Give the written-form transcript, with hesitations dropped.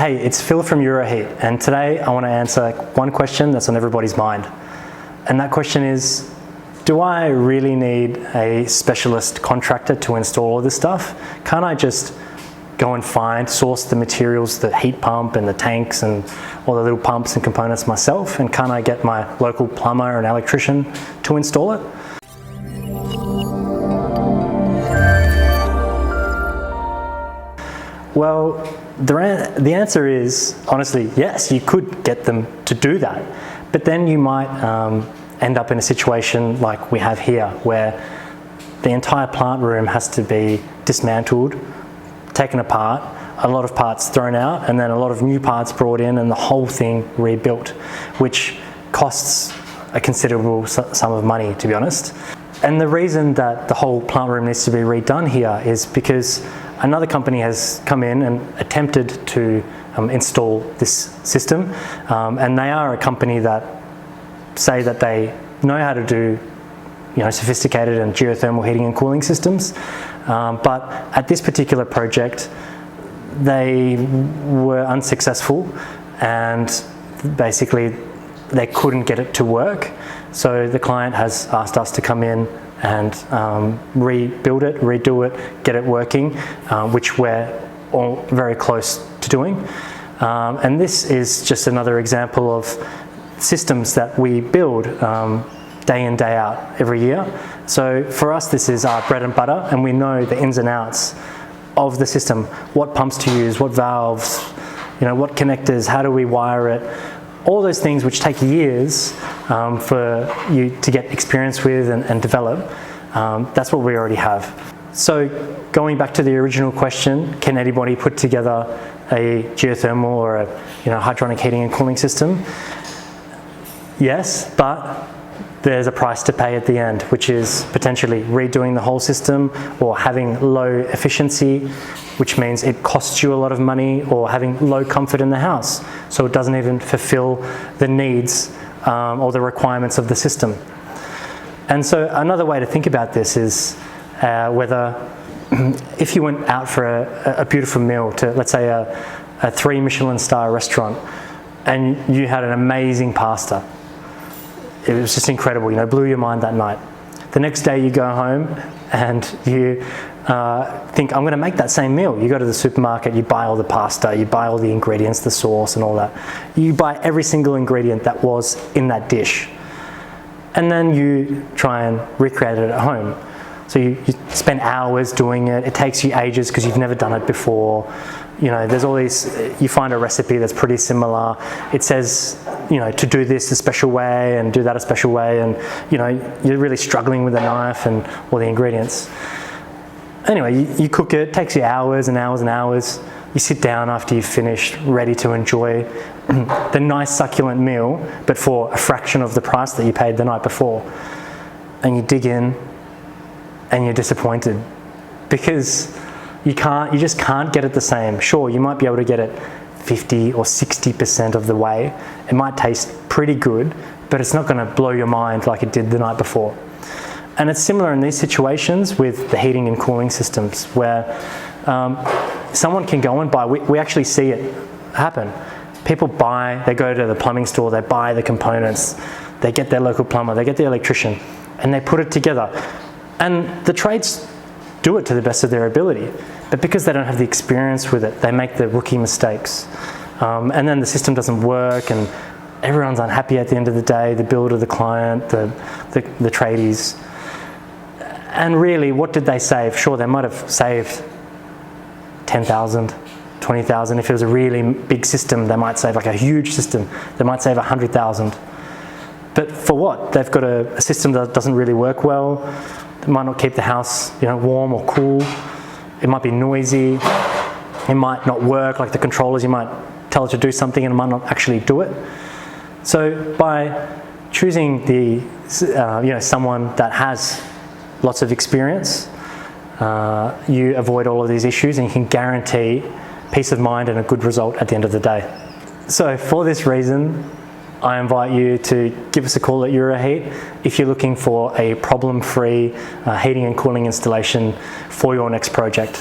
Hey, it's Phil from Euroheat, and today I want to answer one question that's on everybody's mind. And that question is, do I really need a specialist contractor to install all this stuff? Can't I just go and source the materials, the heat pump and the tanks and all the little pumps and components myself? And can't I get my local plumber and electrician to install it? Well, the answer is, honestly, yes, you could get them to do that. But then you might end up in a situation like we have here, where the entire plant room has to be dismantled, taken apart, a lot of parts thrown out, and then a lot of new parts brought in, and the whole thing rebuilt, which costs a considerable sum of money, to be honest. And the reason that the whole plant room needs to be redone here is because another company has come in and attempted to install this system, and they are a company that say that they know how to do sophisticated and geothermal heating and cooling systems, but at this particular project they were unsuccessful, and basically they couldn't get it to work. So the client has asked us to come in and rebuild it, redo it, get it working, which we're all very close to doing. And this is just another example of systems that we build day in, day out, every year. So for us, this is our bread and butter, and we know the ins and outs of the system, what pumps to use, what valves, what connectors, how do we wire it, all those things which take years for you to get experience with and develop. That's what we already have. So going back to the original question, can anybody put together a geothermal or a hydronic heating and cooling system? Yes, but there's a price to pay at the end, which is potentially redoing the whole system, or having low efficiency, which means it costs you a lot of money, or having low comfort in the house, so it doesn't even fulfill the needs or the requirements of the system. And so another way to think about this is whether if you went out for a beautiful meal to, let's say, a 3 Michelin star restaurant, and you had an amazing pasta. It was just incredible, blew your mind that night. The next day you go home and you think, I'm going to make that same meal. You go to the supermarket, you buy all the pasta, you buy all the ingredients, the sauce and all that. You buy every single ingredient that was in that dish. And then you try and recreate it at home. So you spend hours doing it. It takes you ages because you've never done it before. There's all these, you find a recipe that's pretty similar. It says, to do this a special way and do that a special way, and you're really struggling with the knife and all the ingredients. Anyway, you cook it takes you hours and hours and hours. You sit down after you've finished, ready to enjoy the nice succulent meal, but for a fraction of the price that you paid the night before. And you dig in and you're disappointed because you just can't get it the same. Sure, you might be able to get it 50 or 60% of the way. It might taste pretty good, but it's not going to blow your mind like it did the night before. And it's similar in these situations with the heating and cooling systems, where someone can go and buy, we actually see it happen. People they go to the plumbing store, they buy the components, they get their local plumber, they get the electrician, and they put it together. And the trades do it to the best of their ability, but because they don't have the experience with it, they make the rookie mistakes. And then the system doesn't work, and everyone's unhappy at the end of the day, the builder, the client, the tradies. And really, what did they save? Sure, they might have saved 10,000, 20,000. If it was a really big system, they might save, like a huge system, they might save 100,000. But for what? They've got a system that doesn't really work well. It might not keep the house, warm or cool. It might be noisy. It might not work, like the controllers. You might tell it to do something and it might not actually do it. So by choosing someone that has lots of experience, you avoid all of these issues, and you can guarantee peace of mind and a good result at the end of the day. So for this reason, I invite you to give us a call at Euroheat if you're looking for a problem-free heating and cooling installation for your next project.